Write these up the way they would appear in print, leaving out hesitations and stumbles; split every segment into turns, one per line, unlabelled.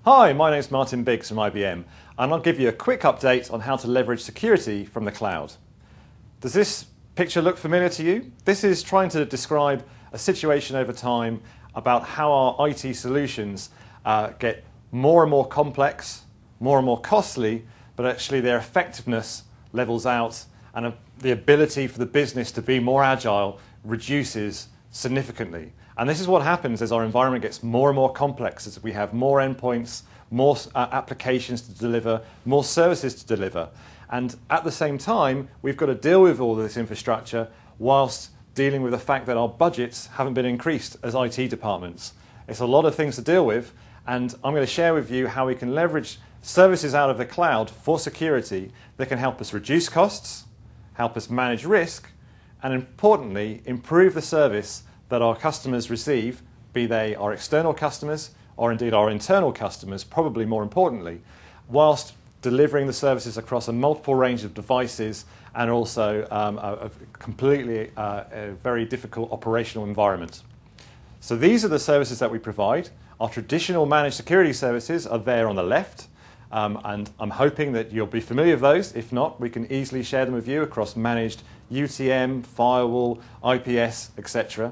Hi, my name's Martin Biggs from IBM, and I'll give you a quick update on how to leverage security from the cloud. Does this picture look familiar to you? This is trying to describe a situation over time about how our IT solutions get more and more complex, more and more costly, but actually their effectiveness levels out and the ability for the business to be more agile reduces significantly. And this is what happens as our environment gets more and more complex, as we have more endpoints, more applications to deliver, more services to deliver. And at the same time, we've got to deal with all of this infrastructure whilst dealing with the fact that our budgets haven't been increased as IT departments. It's a lot of things to deal with, and I'm going to share with you how we can leverage services out of the cloud for security that can help us reduce costs, help us manage risk, and importantly, improve the service that our customers receive, be they our external customers or indeed our internal customers, probably more importantly, whilst delivering the services across a multiple range of devices and also a completely a very difficult operational environment. So these are the services that we provide. Our traditional managed security services are there on the left, and I'm hoping that you'll be familiar with those. If not, we can easily share them with you across managed UTM, firewall, IPS, etc.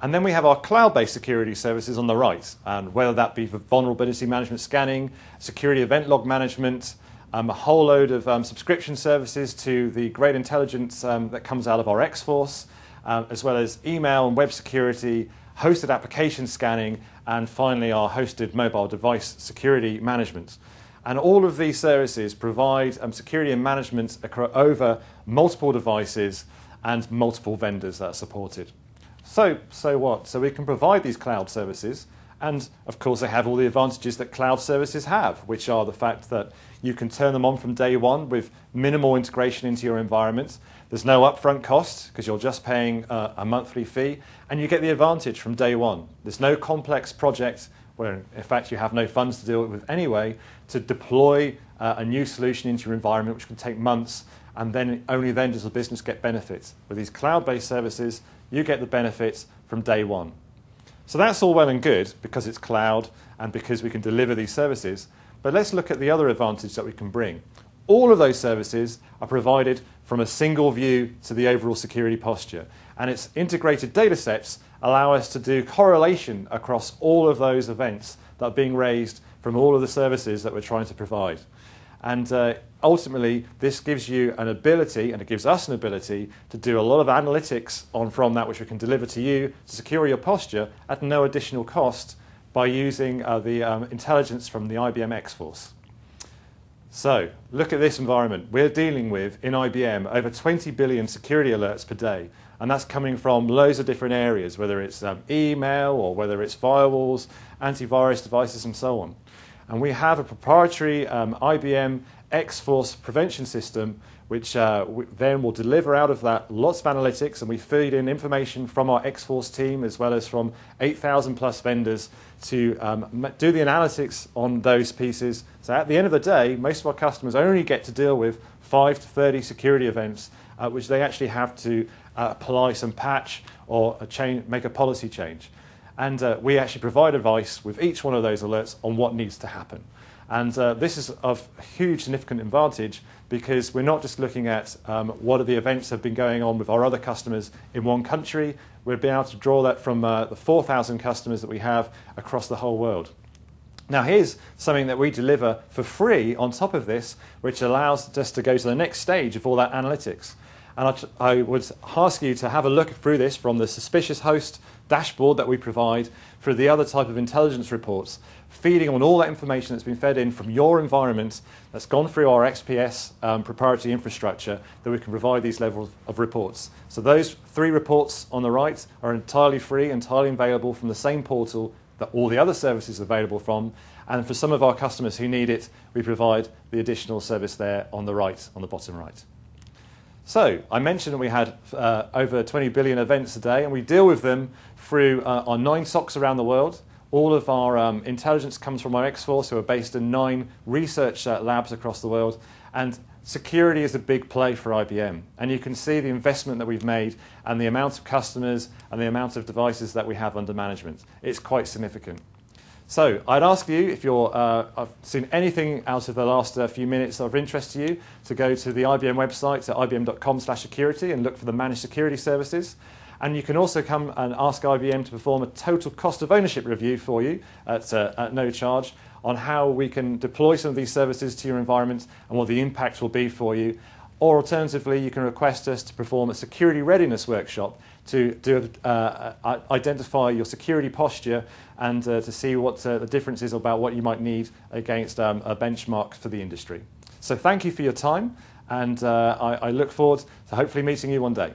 And then we have our cloud-based security services on the right, and whether that be for vulnerability management scanning, security event log management, a whole load of subscription services to the great intelligence that comes out of our X-Force, as well as email and web security, hosted application scanning, and finally our hosted mobile device security management. And all of these services provide security and management over multiple devices and multiple vendors that are supported. So what? So we can provide these cloud services, and of course they have all the advantages that cloud services have, which are the fact that you can turn them on from day one with minimal integration into your environment. There's no upfront cost because you're just paying a monthly fee, and you get the advantage from day one. There's no complex project where in fact you have no funds to deal with anyway to deploy a new solution into your environment, which can take months, and then only then does the business get benefits. With these cloud-based services, you get the benefits from day one. So that's all well and good because it's cloud and because we can deliver these services, but let's look at the other advantage that we can bring. All of those services are provided from a single view to the overall security posture, and its integrated data sets allow us to do correlation across all of those events that are being raised from all of the services that we're trying to provide. And ultimately, this gives you an ability, and it gives us an ability, to do a lot of analytics from that which we can deliver to you to secure your posture at no additional cost by using the intelligence from the IBM X-Force. So, look at this environment. We're dealing with, in IBM, over 20 billion security alerts per day. And that's coming from loads of different areas, whether it's email or whether it's firewalls, antivirus devices, and so on. And we have a proprietary IBM X-Force prevention system, which then will deliver out of that lots of analytics, and we feed in information from our X-Force team as well as from 8,000 plus vendors to do the analytics on those pieces. So at the end of the day, most of our customers only get to deal with 5 to 30 security events, which they actually have to apply some patch or make a policy change. And we actually provide advice with each one of those alerts on what needs to happen. And this is of huge significant advantage because we're not just looking at what are the events that have been going on with our other customers in one country. We'll be able to draw that from the 4,000 customers that we have across the whole world. Now here's something that we deliver for free on top of this, which allows us to go to the next stage of all that analytics. And I would ask you to have a look through this from the suspicious host dashboard that we provide for the other type of intelligence reports, feeding on all that information that's been fed in from your environment that's gone through our XPS proprietary infrastructure that we can provide these levels of reports. So those 3 reports on the right are entirely free, entirely available from the same portal that all the other services are available from. And for some of our customers who need it, we provide the additional service there on the right, on the bottom right. So I mentioned that we had over 20 billion events a day, and we deal with them through our 9 SOCs around the world. All of our intelligence comes from our X-Force, who are based in 9 research labs across the world. And security is a big play for IBM. And you can see the investment that we've made and the amount of customers and the amount of devices that we have under management. It's quite significant. So I'd ask you, if I've seen anything out of the last few minutes of interest to you, to go to the IBM website at ibm.com/security and look for the managed security services. And you can also come and ask IBM to perform a total cost of ownership review for you at no charge on how we can deploy some of these services to your environment and what the impact will be for you. Or alternatively, you can request us to perform a security readiness workshop to identify your security posture and to see what the difference is about what you might need against a benchmark for the industry. So thank you for your time, and I look forward to hopefully meeting you one day.